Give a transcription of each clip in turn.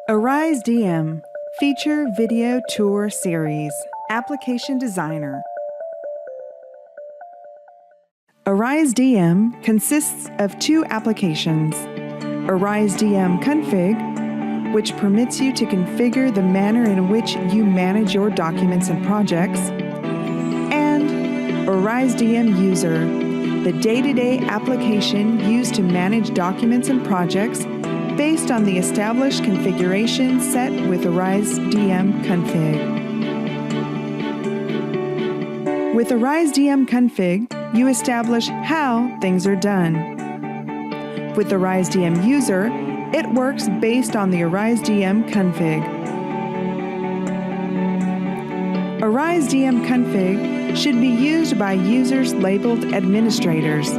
Arise DM Feature Video Tour Series Application Designer. Arise DM consists of two applications. Arise DM Config, which permits you to configure the manner in which you manage your documents and projects, and Arise DM User, the day-to-day application used to manage documents and projects based on the established configuration set with Arise DM Config. With Arise DM Config, you establish how things are done. With Arise DM User, it works based on the Arise DM config. Arise DM config should be used by users labeled administrators.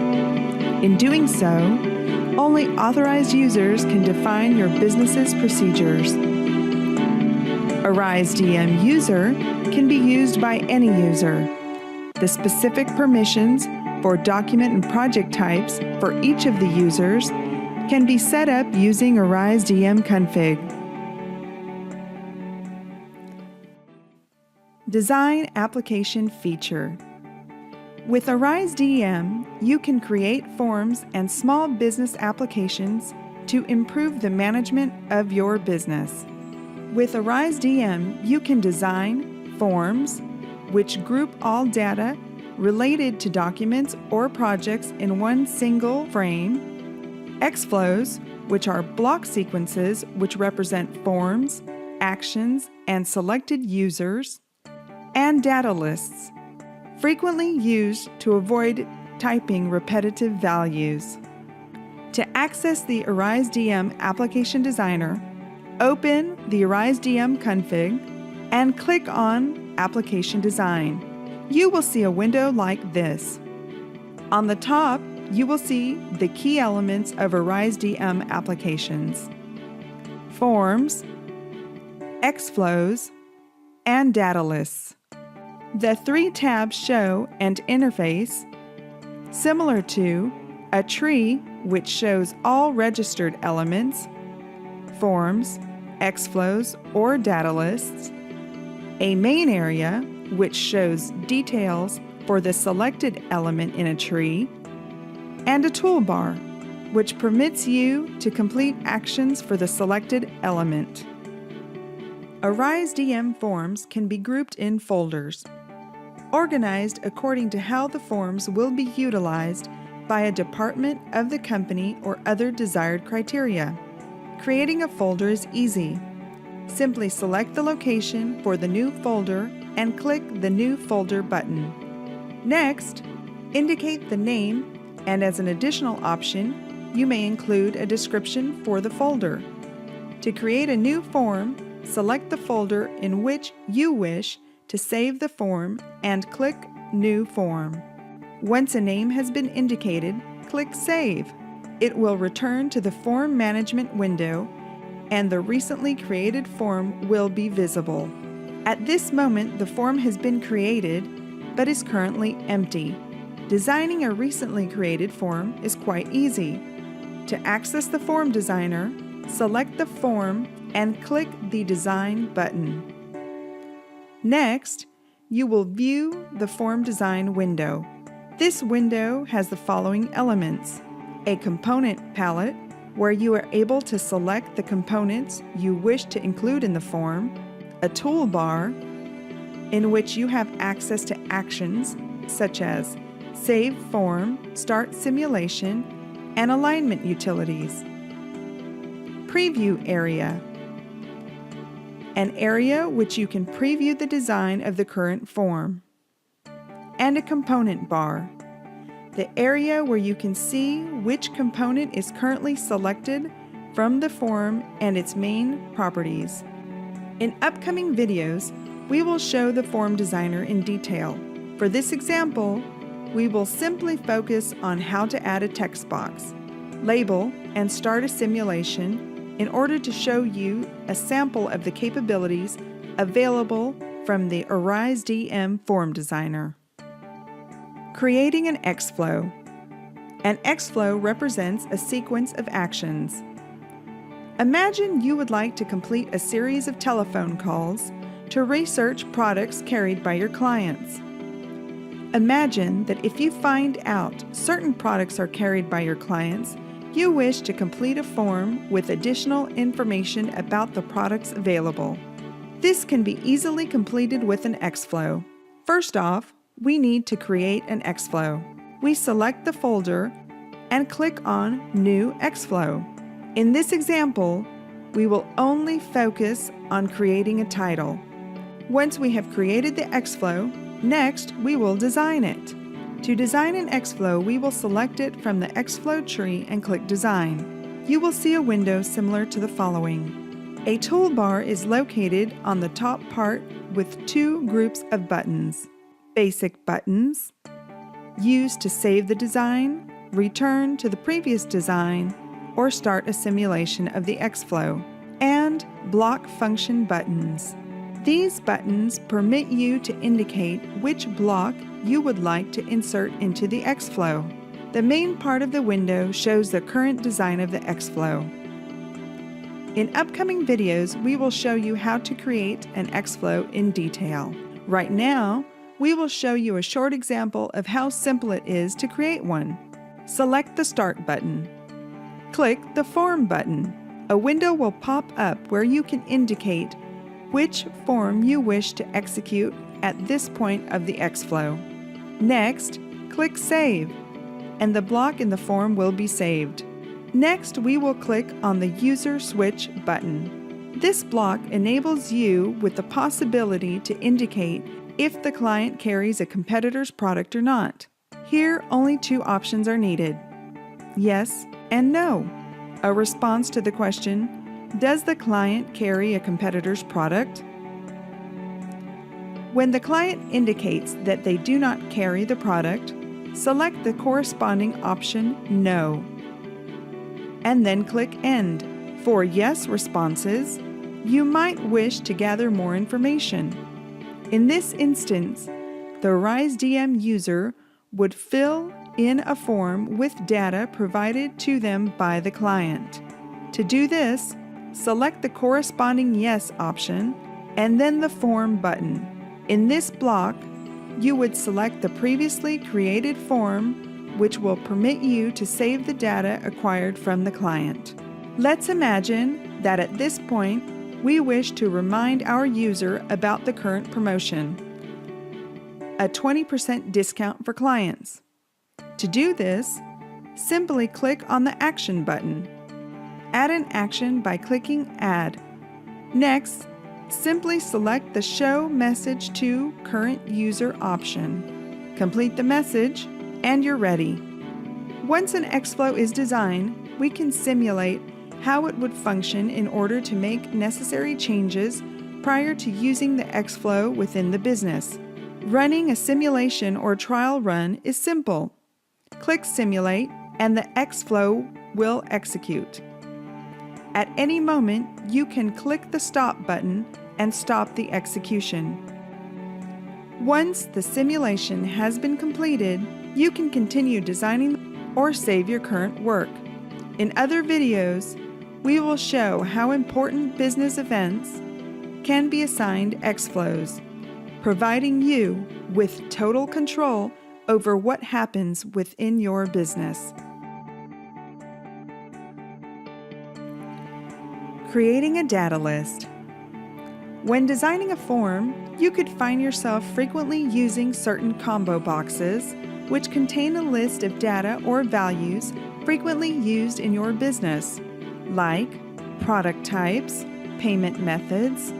In doing so, only authorized users can define your business's procedures. Arise DM User can be used by any user. The specific permissions for document and project types for each of the users can be set up using Arise DM config. Design Application Feature. With Arise DM, you can create forms and small business applications to improve the management of your business. With Arise DM, you can design forms which group all data related to documents or projects in one single frame, Xflows, which are block sequences which represent forms, actions, and selected users, and data lists, frequently used to avoid typing repetitive values. To access the Arise DM Application Designer, open the Arise DM config and click on Application Design. You will see a window like this. On the top, you will see the key elements of Arise DM applications: forms, Xflows, and data lists. The three tabs show an interface similar to a tree, which shows all registered elements, forms, Xflows, or data lists, a main area, which shows details for the selected element in a tree, and a toolbar, which permits you to complete actions for the selected element. Arise DM forms can be grouped in folders, organized according to how the forms will be utilized by a department of the company or other desired criteria. Creating a folder is easy. Simply select the location for the new folder and click the New Folder button. Next, indicate the name, and as an additional option, you may include a description for the folder. To create a new form, select the folder in which you wish to save the form and click New Form. Once a name has been indicated, click Save. It will return to the Form Management window, and the recently created form will be visible. At this moment, the form has been created, but is currently empty. Designing a recently created form is quite easy. To access the Form Designer, select the form and click the Design button. Next, you will view the Form Design window. This window has the following elements: a component palette, where you are able to select the components you wish to include in the form, a toolbar, in which you have access to actions such as Save Form, Start Simulation, and Alignment utilities. Preview area, an area which you can preview the design of the current form. And a component bar, the area where you can see which component is currently selected from the form and its main properties. In upcoming videos, we will show the Form Designer in detail. For this example, we will simply focus on how to add a text box, label, and start a simulation in order to show you a sample of the capabilities available from the Arise DM Form Designer. Creating an Xflow. An Xflow represents a sequence of actions. Imagine you would like to complete a series of telephone calls to research products carried by your clients. Imagine that if you find out certain products are carried by your clients, you wish to complete a form with additional information about the products available. This can be easily completed with an Xflow. First off, we need to create an Xflow. We select the folder and click on New Xflow. In this example, we will only focus on creating a title. Once we have created the Xflow, next we will design it. To design an Xflow, we will select it from the Xflow tree and click Design. You will see a window similar to the following. A toolbar is located on the top part with two groups of buttons. Basic buttons, used to save the design, return to the previous design, or start a simulation of the Xflow, and block function buttons. These buttons permit you to indicate which block you would like to insert into the Xflow. The main part of the window shows the current design of the Xflow. In upcoming videos, we will show you how to create an Xflow in detail. Right now, we will show you a short example of how simple it is to create one. Select the Start button. Click the Form button. A window will pop up where you can indicate which form you wish to execute at this point of the Xflow. Next, click Save, and the block in the form will be saved. Next, we will click on the User Switch button. This block enables you with the possibility to indicate if the client carries a competitor's product or not. Here, only two options are needed: yes and no. A response to the question, does the client carry a competitor's product? When the client indicates that they do not carry the product, select the corresponding option No, and then click End. For yes responses, you might wish to gather more information. In this instance, the RiseDM user would fill in a form with data provided to them by the client. To do this, select the corresponding Yes option and then the Form button. In this block, you would select the previously created form, which will permit you to save the data acquired from the client. Let's imagine that at this point, we wish to remind our user about the current promotion, a 20% discount for clients. To do this, simply click on the Action button. Add an action by clicking Add. Next, simply select the Show Message to Current User option. Complete the message, and you're ready. Once an Xflow is designed, we can simulate how it would function in order to make necessary changes prior to using the Xflow within the business. Running a simulation or trial run is simple. Click Simulate, and the Xflow will execute. At any moment, you can click the Stop button and stop the execution. Once the simulation has been completed, you can continue designing or save your current work. In other videos, we will show how important business events can be assigned Xflows, providing you with total control over what happens within your business. Creating a data list. When designing a form, you could find yourself frequently using certain combo boxes, which contain a list of data or values frequently used in your business, like product types, payment methods,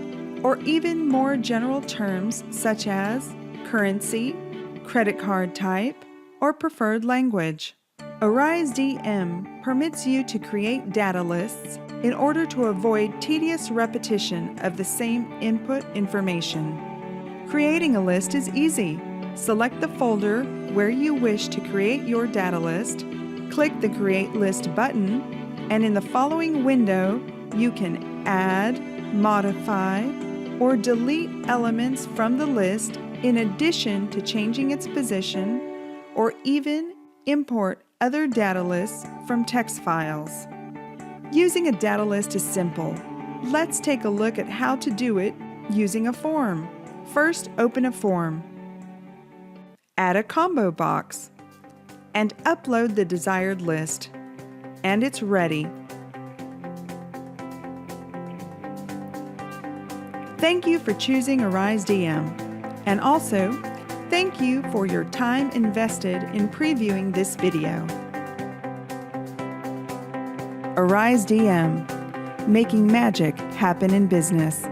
or even more general terms such as currency, credit card type, or preferred language. RiseDM permits you to create data lists in order to avoid tedious repetition of the same input information. Creating a list is easy. Select the folder where you wish to create your data list, click the Create List button, and in the following window, you can add, modify, or delete elements from the list in addition to changing its position, or even import other data lists from text files. Using a data list is simple. Let's take a look at how to do it using a form. First, open a form. Add a combo box and upload the desired list. And it's ready. Thank you for choosing Arise DM. And also, thank you for your time invested in previewing this video. Arise DM, making magic happen in business.